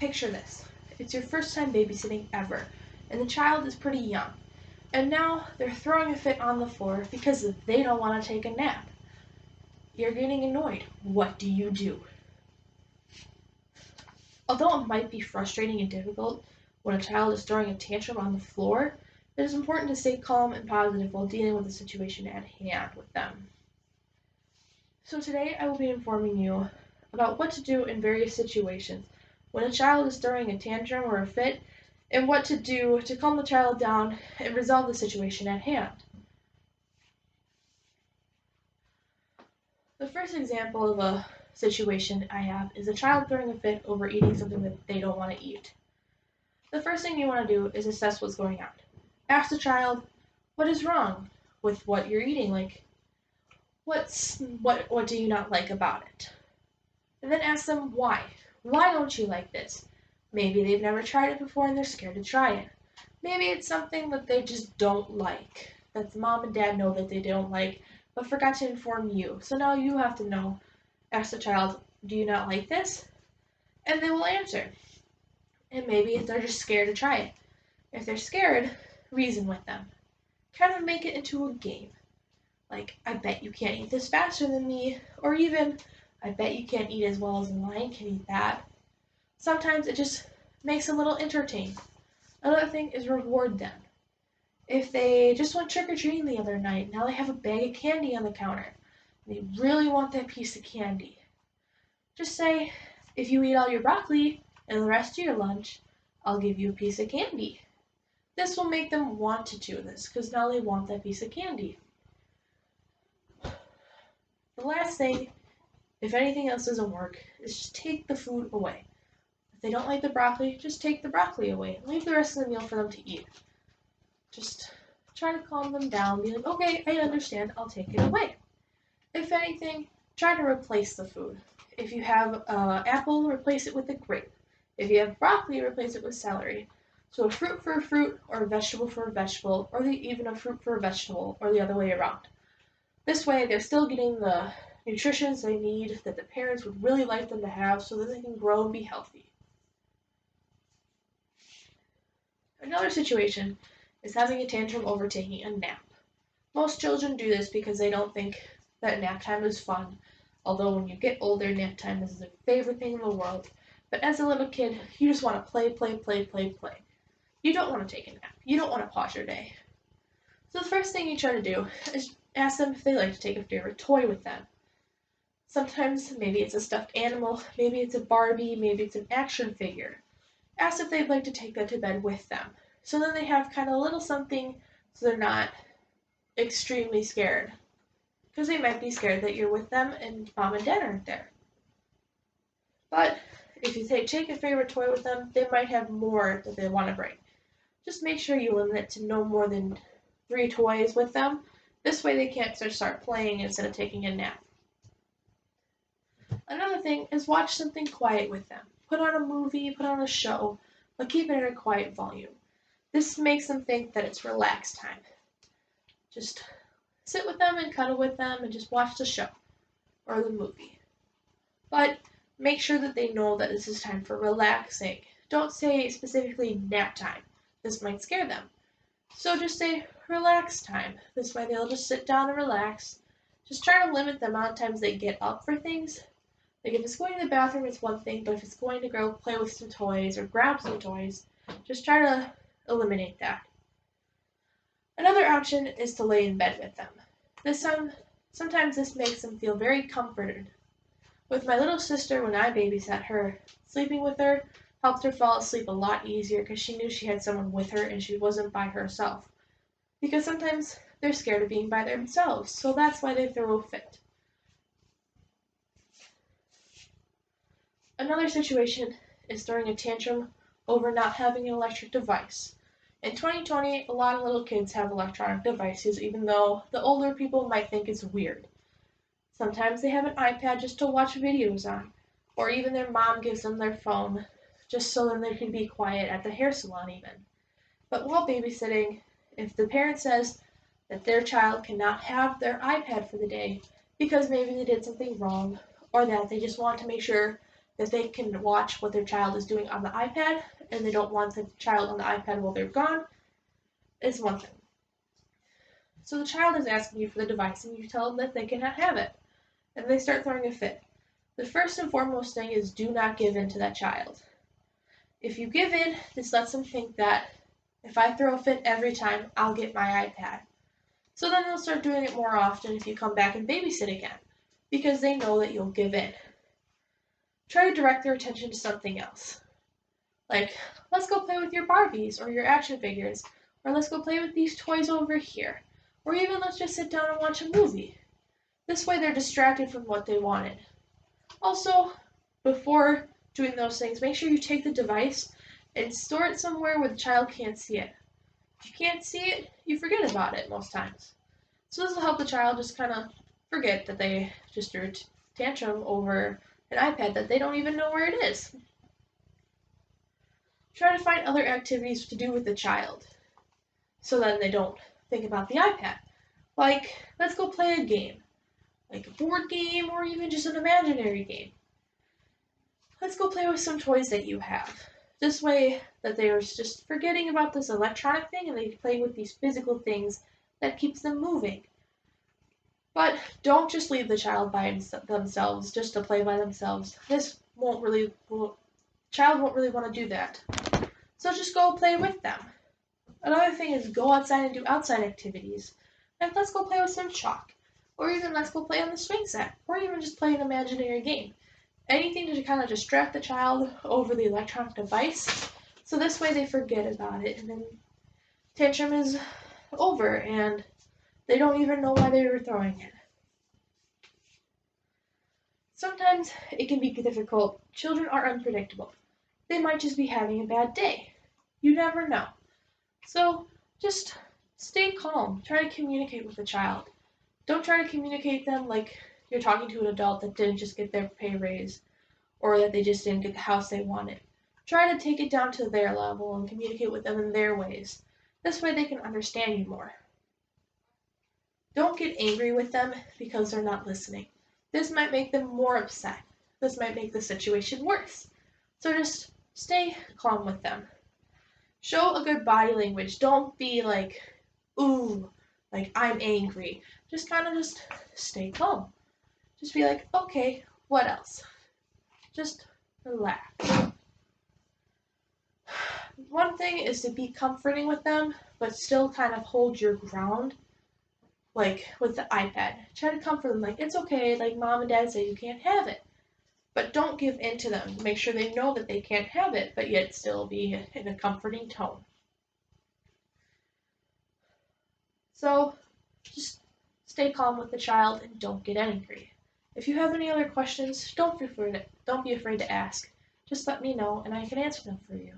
Picture this. It's your first time babysitting ever, and the child is pretty young. And now they're throwing a fit on the floor because they don't want to take a nap. You're getting annoyed. What do you do? Although it might be frustrating and difficult when a child is throwing a tantrum on the floor, it is important to stay calm and positive while dealing with the situation at hand with them. So today I will be informing you about what to do in various situations when a child is throwing a tantrum or a fit, and what to do to calm the child down and resolve the situation at hand. The first example of a situation I have is a child throwing a fit over eating something that they don't want to eat. The first thing you want to do is assess what's going on. Ask the child, what is wrong with what you're eating? Like, what do you not like about it? And then ask them why. Why don't you like this? Maybe they've never tried it before and they're scared to try it. Maybe it's something that they just don't like, that mom and dad know that they don't like, but forgot to inform you. So now you have to know. Ask the child, do you not like this? And they will answer. And maybe if they're just scared to try it. If they're scared, reason with them. Kind of make it into a game. Like, I bet you can't eat this faster than me, or even, I bet you can't eat as well as a lion can eat that. Sometimes it just makes a little entertaining. Another thing is reward them. If they just went trick-or-treating the other night, now they have a bag of candy on the counter. They really want that piece of candy. Just say, if you eat all your broccoli and the rest of your lunch, I'll give you a piece of candy. This will make them want to do this, because now they want that piece of candy. The last thing, if anything else doesn't work, is just take the food away. If they don't like the broccoli, just take the broccoli away and leave the rest of the meal for them to eat. Just try to calm them down, be like, okay, I understand, I'll take it away. If anything, try to replace the food. If you have apple, replace it with a grape. If you have broccoli, replace it with celery. So a fruit for a fruit, or a vegetable for a vegetable, or even a fruit for a vegetable, or the other way around. This way, they're still getting the nutrition they need that the parents would really like them to have so that they can grow and be healthy. Another situation is having a tantrum over taking a nap. Most children do this because they don't think that nap time is fun, although when you get older, nap time is their favorite thing in the world. But as a little kid, you just want to play, play, play, play, play. You don't want to take a nap. You don't want to pause your day. So the first thing you try to do is ask them if they like to take a favorite toy with them. Sometimes maybe it's a stuffed animal, maybe it's a Barbie, maybe it's an action figure. Ask if they'd like to take that to bed with them. So then they have kind of a little something so they're not extremely scared. Because they might be scared that you're with them and mom and dad aren't there. But if you take a favorite toy with them, they might have more that they want to bring. Just make sure you limit it to no more than 3 toys with them. This way they can't just start playing instead of taking a nap. Another thing is watch something quiet with them. Put on a movie, put on a show, but keep it at a quiet volume. This makes them think that it's relaxed time. Just sit with them and cuddle with them and just watch the show or the movie. But make sure that they know that this is time for relaxing. Don't say specifically nap time. This might scare them. So just say relax time. This way they'll just sit down and relax. Just try to limit the amount of times they get up for things. Like if it's going to the bathroom, it's one thing, but if it's going to go play with some toys or grab some toys, just try to eliminate that. Another option is to lay in bed with them. Sometimes this makes them feel very comforted. With my little sister, when I babysat her, sleeping with her helped her fall asleep a lot easier because she knew she had someone with her and she wasn't by herself. Because sometimes they're scared of being by themselves, so that's why they throw a fit. Another situation is throwing a tantrum over not having an electric device. In 2020, a lot of little kids have electronic devices, even though the older people might think it's weird. Sometimes they have an iPad just to watch videos on, or even their mom gives them their phone, just so then they can be quiet at the hair salon even. But while babysitting, if the parent says that their child cannot have their iPad for the day because maybe they did something wrong, or that they just want to make sure that they can watch what their child is doing on the iPad and they don't want the child on the iPad while they're gone is one thing. So the child is asking you for the device and you tell them that they cannot have it and they start throwing a fit. The first and foremost thing is do not give in to that child. If you give in, this lets them think that if I throw a fit every time, I'll get my iPad. So then they'll start doing it more often if you come back and babysit again, because they know that you'll give in. Try to direct their attention to something else. Like, let's go play with your Barbies or your action figures, or let's go play with these toys over here, or even let's just sit down and watch a movie. This way they're distracted from what they wanted. Also, before doing those things, make sure you take the device and store it somewhere where the child can't see it. If you can't see it, you forget about it most times. So this will help the child just kind of forget that they just threw a tantrum over an iPad that they don't even know where it is. Try to find other activities to do with the child so then they don't think about the iPad. Like, let's go play a game, like a board game or even just an imaginary game. Let's go play with some toys that you have. This way that they're just forgetting about this electronic thing and they play with these physical things that keeps them moving. But don't just leave the child by themselves just to play by themselves. Child won't really want to do that. So just go play with them. Another thing is go outside and do outside activities. Like let's go play with some chalk. Or even let's go play on the swing set. Or even just play an imaginary game. Anything to kind of distract the child over the electronic device. So this way they forget about it and then tantrum is over and they don't even know why they were throwing it. Sometimes it can be difficult. Children are unpredictable. They might just be having a bad day. You never know. So just stay calm. Try to communicate with the child. Don't try to communicate them like you're talking to an adult that didn't just get their pay raise or that they just didn't get the house they wanted. Try to take it down to their level and communicate with them in their ways. This way they can understand you more. Don't get angry with them because they're not listening. This might make them more upset. This might make the situation worse. So just stay calm with them. Show a good body language. Don't be like, ooh, like I'm angry. Just kind of just stay calm. Just be like, okay, what else? Just relax. One thing is to be comforting with them, but still kind of hold your ground. Like with the iPad. Try to comfort them like, it's okay, like mom and dad say you can't have it. But don't give in to them. Make sure they know that they can't have it, but yet still be in a comforting tone. So just stay calm with the child and don't get angry. If you have any other questions, don't be afraid to ask. Just let me know and I can answer them for you.